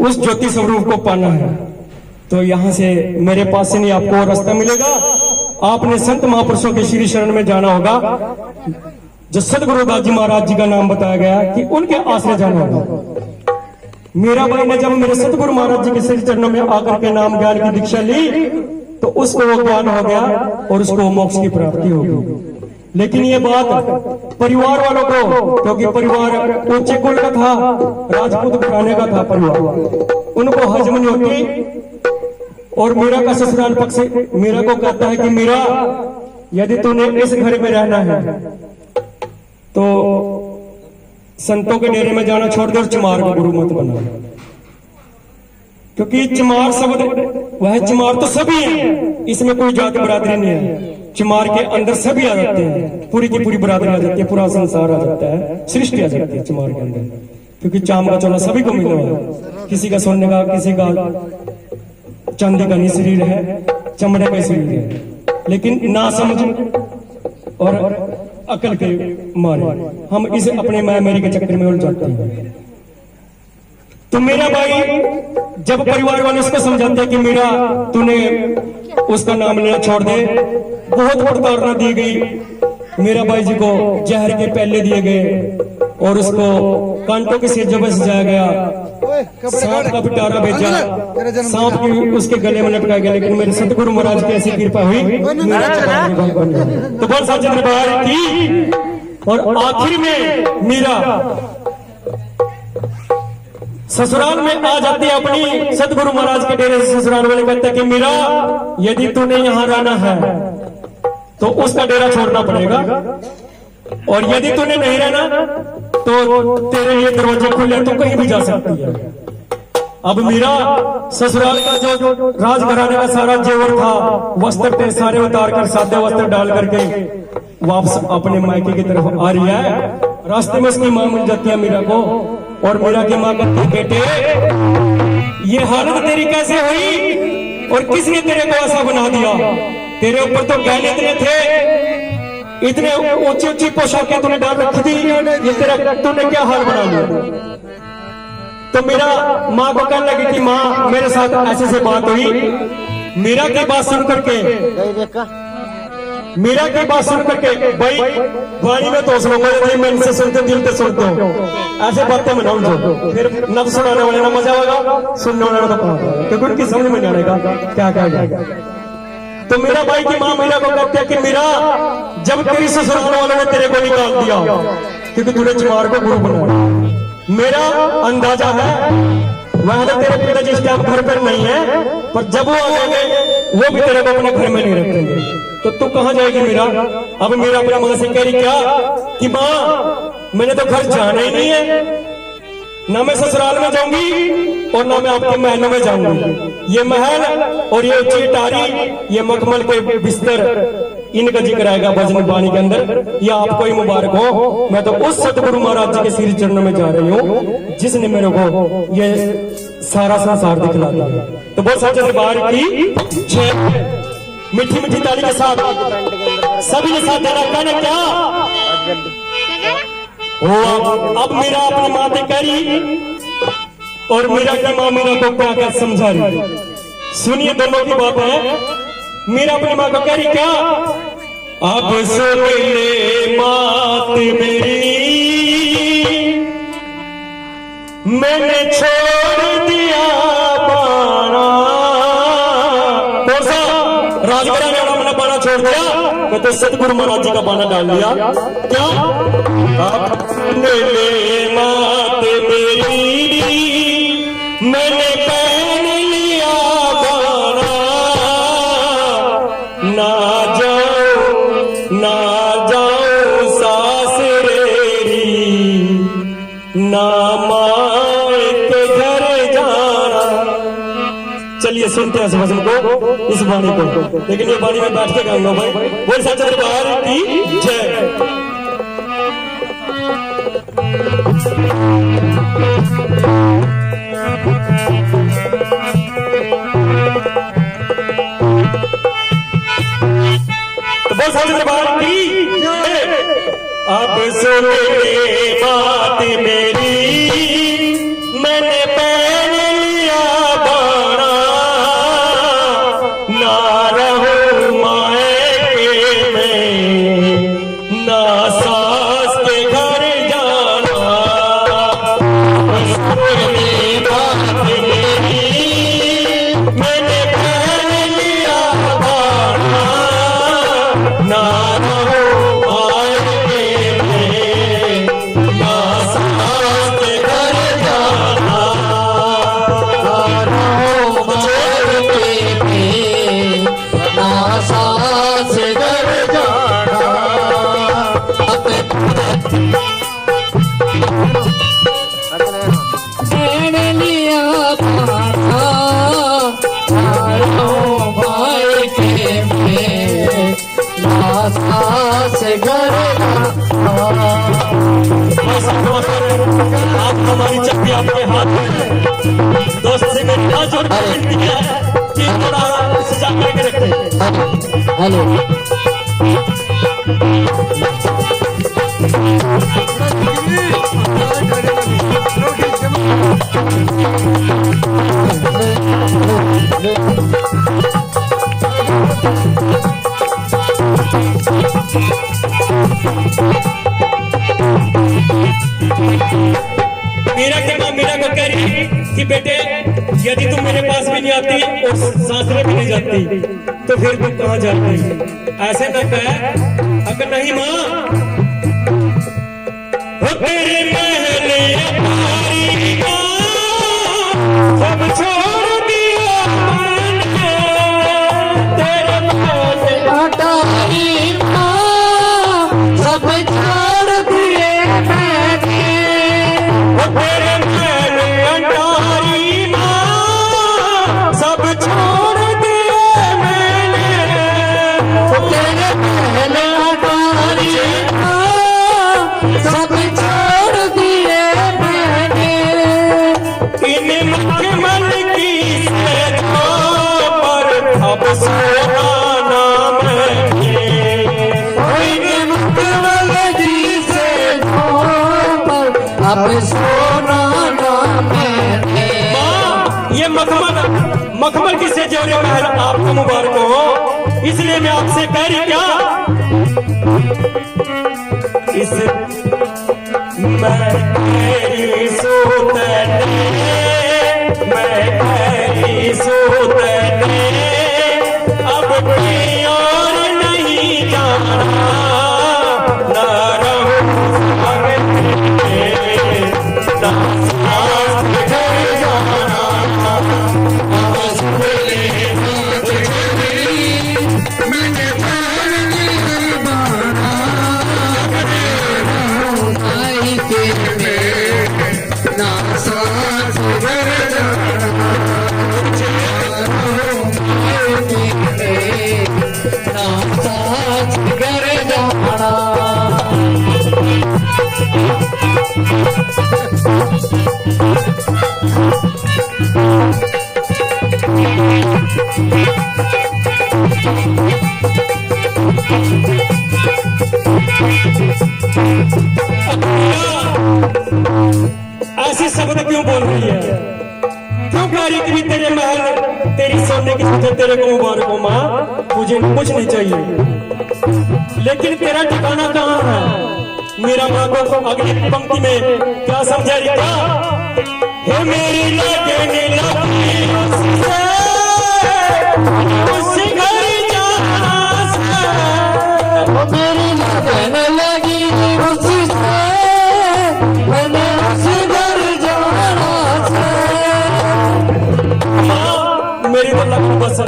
उस ज्योति स्वरूप को पाना है तो यहाँ से मेरे पास से नहीं आपको रास्ता मिलेगा। आपने संत महापुरुषों के श्री शरण में जाना होगा। जो सदगुरु दास जी महाराज जी का नाम बताया गया कि उनके आश्रय जाना होगा। मेरा भाई ने जब मेरे सतगुरु महाराज जी के श्री चरणों में आकर के नाम ज्ञान की दीक्षा ली तो उसको वो ज्ञान हो गया और उसको मोक्ष की प्राप्ति होगी। लेकिन ये बात परिवार वालों को, क्योंकि परिवार ऊंचे कुल का था, राजपूत घराने का था परिवार, उनको हजम नहीं होती। और मीरा का ससुराल पक्ष मीरा को कहता है कि मीरा यदि तूने इस घर में रहना है तो संतों के डेरे में जाना छोड़ दे और चमार का गुरु मत बना, क्योंकि चमार शब्द वह चमार तो सभी है, इसमें कोई जाति बरादरी नहीं है। चमार के अंदर सभी आ जाते हैं, पूरी की पूरी बरादरी आ जाती है, पूरा संसार आ जाता है, सृष्टि आ जाती है चमार के अंदर। क्योंकि चाम का चोला सभी को मिला है, किसी का सोने का, किसी का चांदी का नहीं शरीर है, चमड़े का शरीर है। लेकिन ना समझ और अकल के मारे हम इसे अपने माया मेरी के चक्कर में उलझाते हैं। तो मेरा भाई जब परिवार वाले उसको समझाते हैं कि मेरा तूने उसका नाम लेना छोड़ दे, बहुत प्रताड़ना दी गई। मेरा भाई जी को जहर के पहले दिए गए और उसको कांटों के सिर जब सजाया गया, सांप का पिटारा भेजा, सांप की उसके गले में लटकाया गया। लेकिन मेरे सतगुरु महाराज की ऐसी कृपा हुई, तो बोल साचे दरबार की। और आखिर में मीरा ससुराल में आ जाती है अपनी सतगुरु महाराज के डेरे से। ससुराल वाले कहते हैं कि मीरा यदि तूने यहाँ रहना है तो उसका डेरा छोड़ना पड़ेगा, और यदि तूने नहीं रहना तो तेरे लिए दरवाजे खुले, तो कहीं भी जा सकती है। अब मीरा ससुराल का जो राजघराने का सारा जेवर था, वस्त्र थे, सारे उतार कर सादे वस्त्र डाल करके वापस अपने मायके की तरफ आ रही है। रास्ते में उसकी मां मिल जाती है मीरा को, और मीरा की मां कहती, बेटे ये हालत तेरी कैसे हुई और किसने तेरे को ऐसा बना दिया? तेरे ऊपर तो गहने इतने थे, इतने ऊंची ऊंची पोशाकें तूने डाल रखी थी, ये तेरा तूने क्या हाल बना लिया? तो मेरा माँ को कहने लगी कि माँ मेरे साथ ऐसे से बात हुई। मीरा की बात सुन करके भाई वाणी में तो सुनो, मैं इनसे सुनते दिल से सुनते हो, ऐसे बातें में ना उलझो, फिर न सुनाने वाले ना मजा आएगा, सुनने वाले तो कहा, क्योंकि उनकी समझ में नहीं आएगा क्या क्या जाएगा। तो मेरा भाई की माँ मीरा को कहते हैं कि मीरा जब तेरी ससुराल वालों ने तेरे को निकाल दिया क्योंकि तूने चमार को गुरु बनाया, मेरा अंदाजा है वह तो तेरे पिताजी इस टाइम घर पर नहीं है, पर जब वो आएंगे वो भी तेरे को अपने घर में नहीं रखेंगे, तो तू कहाँ जाएगी मीरा? अब मेरा अपने माँ से कह रही क्या कि माँ मैंने तो घर जाना ही नहीं है, ना मैं ससुराल में जाऊंगी और ना मैं आपके महलों में जाऊंगी। ये महल और ये ऊंची टारी, ये मखमल के बिस्तर, इनका जिक्र आएगा भजन बाणी के अंदर। ये आपको ही मुबारक हो। मैं तो उस सतगुरु महाराज जी के श्री चरणों में जा रही हूँ जिसने मेरे को ये सारा संसार दिखला दिया। तो बहुत सारे दरबार की मीठी मीठी ताली के साथ सभी के साथ देना कहना क्या अब मेरा अपनी माँ से कह रही और मेरा की माँ मेरा को क्या क्या समझा रही। सुनिए दोनों की बात है। मेरा अपनी माँ को कह रही क्या, अब सुन ले बात मेरी, मैंने छोड़ दिया बाणा। कौन सा राजगढ़ ने अपना बाणा छोड़ दिया? मैं तो सतगुरु महाराज जी का बाणा डाल लिया। क्या अब सुन ले बात मेरी, मैंने पहन लिया बाणा, ना जाओ सासरेरी, ना माए के घर जाना। चलिए सुनते हैं इस भजन को, इस वाणी को, लेकिन ये वाणी में बैठ के गाऊंगा भाई। बोल सच्चे दरबार की जय। बोल सच्चे दरबार की जय। अब सुन ले बात मेरी, मैंने पहन आपके हाथ में। दोस्त से मेरी हाथ जोड़ कर विनती है कि थोड़ा सजा करके रखे। हेलो मीरा को कह रही कि बेटे यदि तुम मेरे पास भी नहीं आती और सासरे भी नहीं जाती तो फिर तुम कहाँ जाती? ऐसे न कह। अगर नहीं माँ तेरे महल अटारी का सब छोड़ दिया मैंने, तेरे महल अटारी माँ सब छोड़ दिए मैंने, तेरे महल अटारी माँ सब छोड़ दिए मैंने, तेरे महल अटारी माँ सब छोड़ दिए मैंने, इन मखमल की सैरों पर अब सोना नाम है, इन मखमल की सैरों पर अब सोना नाम है। माँ ये मखमल की से जेवरे महल आपको मुबारक हो, इसलिए मैं आपसे कह रही क्या इस मैं तेरी सूतने, मैं तेरी सूतने अब कोई और नहीं जाना, ना रहूं साथ तेरे, ना साथ घर जाना, आवाज़ बोले साथ तेरी, मैंने जान लिया बाना, आई के ना साथ घर जाना, ना साथ घर जाना। ऐसे शब्द क्यों बोल रही है? क्यों कह रही कि तेरे महल तेरी सोने की सूरत तेरे को मुबारक हो माँ, मुझे कुछ नहीं चाहिए, लेकिन तेरा ठिकाना कहाँ है? मेरा माँ को अगली पंक्ति में क्या समझा रही था? हे मेरी लगने लगी उससे, उस घर जाना से, मेरी लगन लगी उससे, मैंने उस घर जाना से। मेरी तो लगन बस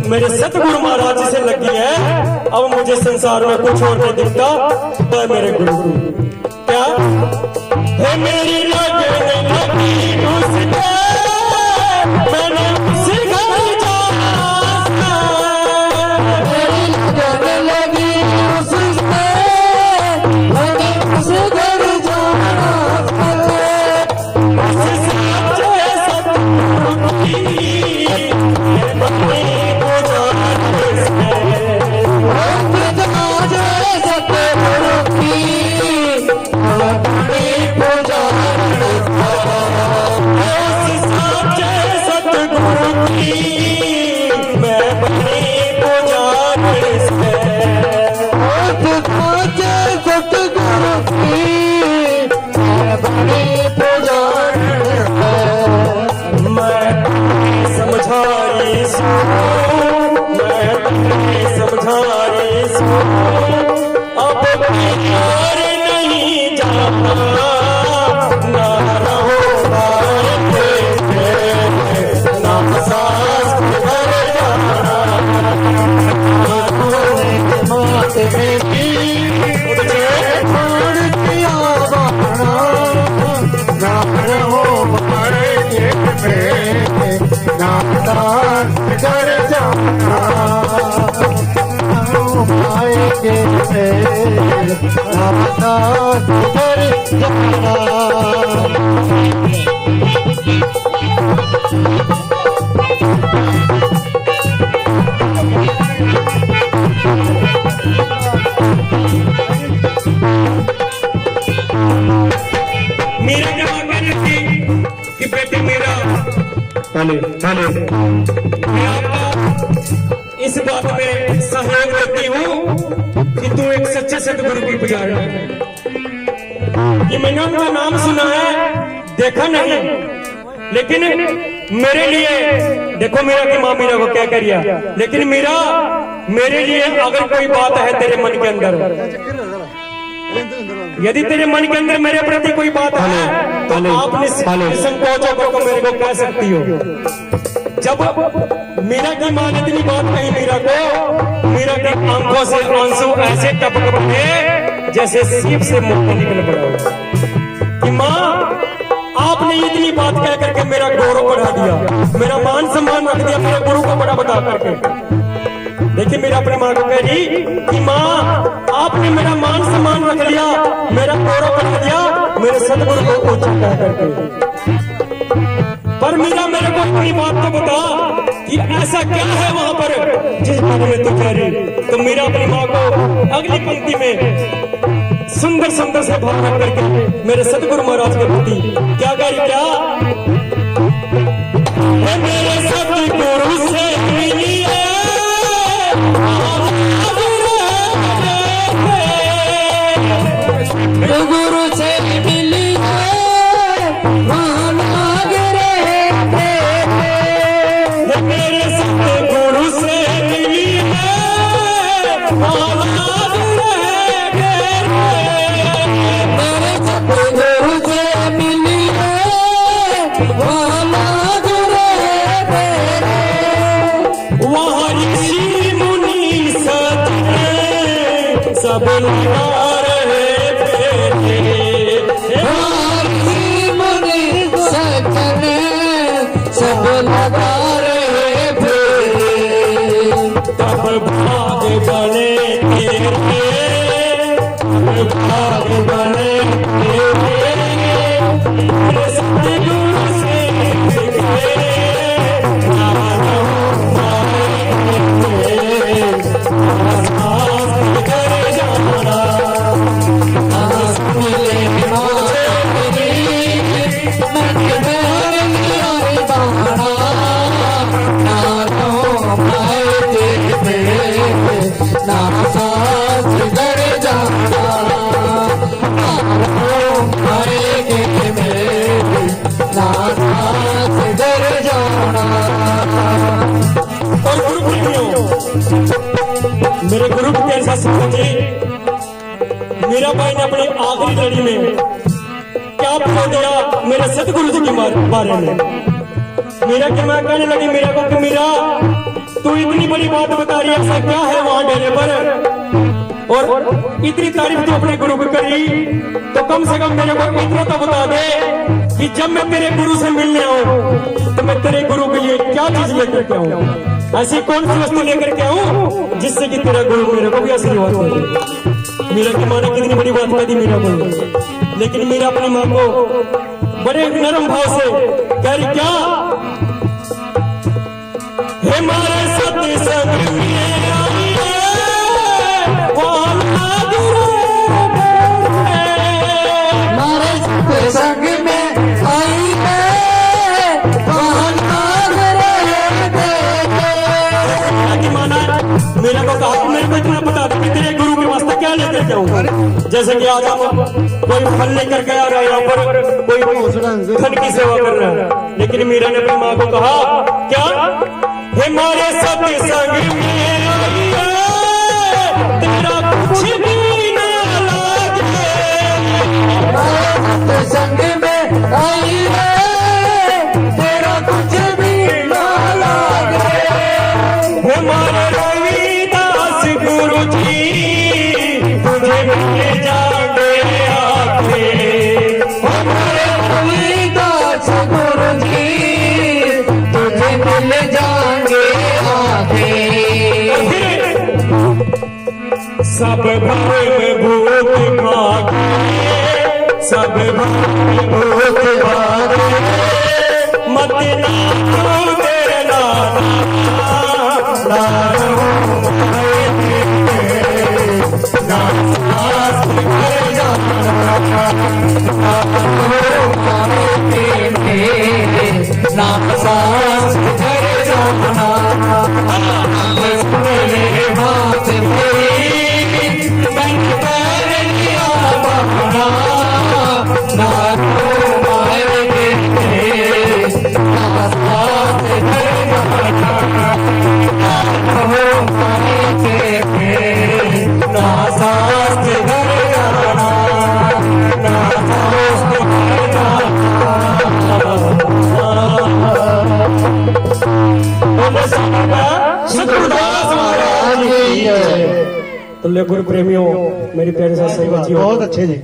मेरे सतगुरु महाराज जी से लगी है, अब मुझे संसार में कुछ और नहीं दिखता, वह मेरे गुरु। क्या है मेरी लगन लगी उससे, मैंने उस घर जाना से, मेरी लगन लगी उससे, मैंने उस घर जाना से। सच्चे सतगुरु की बंदे को जाने से, सतगुरु की मैं बने को जाने से, मैं समझा रही सू, मैं समझा रही सू, अब प्यार नहीं जाना, ना रहो ना सास घर जाना, मात में घर जाना, आएंगे घर जाना। कि बेटे मेरा ताले ताले मैं आपको इस बात में सहयोग देती हूँ कि तू एक सच्चे सदगुरु की पुजारी है। कि मैंने उनका नाम सुना है, देखा नहीं, लेकिन मेरे लिए देखो मेरा की माँ मीरा को क्या करिया, लेकिन मीरा मेरे लिए अगर कोई बात है तेरे मन के अंदर, यदि तेरे मन के अंदर मेरे प्रति कोई बात है तो आप निसंकोच होकर मेरे को कह सकती हो। जब मीरा की माँ ने इतनी बात कही मीरा को, मीरा की आंखों से आंसू ऐसे टपक पड़े जैसे सीप से मुक्ति निकल पड़ा। कि माँ आपने इतनी बात कह करके मेरा गौरव बढ़ा दिया, मेरा मान सम्मान रख दिया, मेरे गुरु को बड़ा बता करके। देखिए मेरा अपनी माँ को कह रही कि माँ आपने मेरा मान सम्मान रख लिया, मेरा गौरव बढ़ा दिया, मेरे सदगुरु को ऊंचा कह करके। पर मीरा मेरे को अपनी बात तो बता कि ऐसा क्या है वहां पर जिस बारे में तू कह रही। तो मीरा अपनी माँ को अगली पंक्ति में सुंदर सुंदर से भाव रख करके मेरे सदगुरु महाराज के प्रति क्या कह रही, क्या मेरे सदगुरु से मिली गुरु से मिली वहाँ मांग रहे थे। मेरे सदगुरु से मिली वहाँ मांग रहे थे। मेरे सदगुरु से मिली वहाँ मांग रहे थे। वहाँ ऋषि मुनि सज्जन सब लगा रहे थे। हमारी मुनि सज्जन सब लगा रहे थे। तब भाग बने तेरे, तब भाग बने तेरे, मेरे सदगुरु से मिले, मेरे गुरु के ऐसा समझे। मीरा भाई ने अपनी आखिरी लड़ी में क्या बता दिया मेरे सतगुरु जी के बारे में। मीरा की मां कहने लगी मीरा को कि मीरा तू इतनी बड़ी बात बता रही है, ऐसा क्या है वहां डेरे पर, और इतनी तारीफ तू अपने गुरु को करी, तो कम से कम मेरे को इतना तो बता दे कि जब मैं तेरे गुरु से मिलने आऊं तो मैं तेरे गुरु के लिए क्या चीज लेकर के आऊं, ऐसी कौन सी वस्तु लेकर के आऊं जिससे कि तेरा गुरु मेरे को भी आशीर्वाद दे। मीरा की माँ ने कितनी बड़ी बात कह दी मीरा को, लेकिन मीरा अपनी माँ को बड़े नरम भाव से कह रही क्या, हे मारे सत्संग मारे सत्संग में आई है वहाँ मांग रहे थे। माना मेरे को कहा मेरे को इतना बता दे कि तेरे गुरु के वास्ते क्या लेकर के आऊं। जैसे कि आज हम कोई फल लेकर के आ रहा है, यहाँ पर कोई धन की सेवा कर रहा है, लेकिन मीरा ने अपनी माँ को कहा क्या, हे मारे सत्संग में आई है, तेरा कुछ भी ना लागे। सत्संग में आई है तेरा कुछ भी ना लागे। हमारे रविदास गुरु जी तुझे मिल जाने आके, हमारे रविदास गुरु जी तुझे मिल जाएंगे आगे। सब भाई में भूत भागे, सब भाई में भूत भागे, मत नाम तेरे नाम बोले गुरु प्रेमियों, मेरी प्यारी साथ सही बच्ची बहुत अच्छे जी।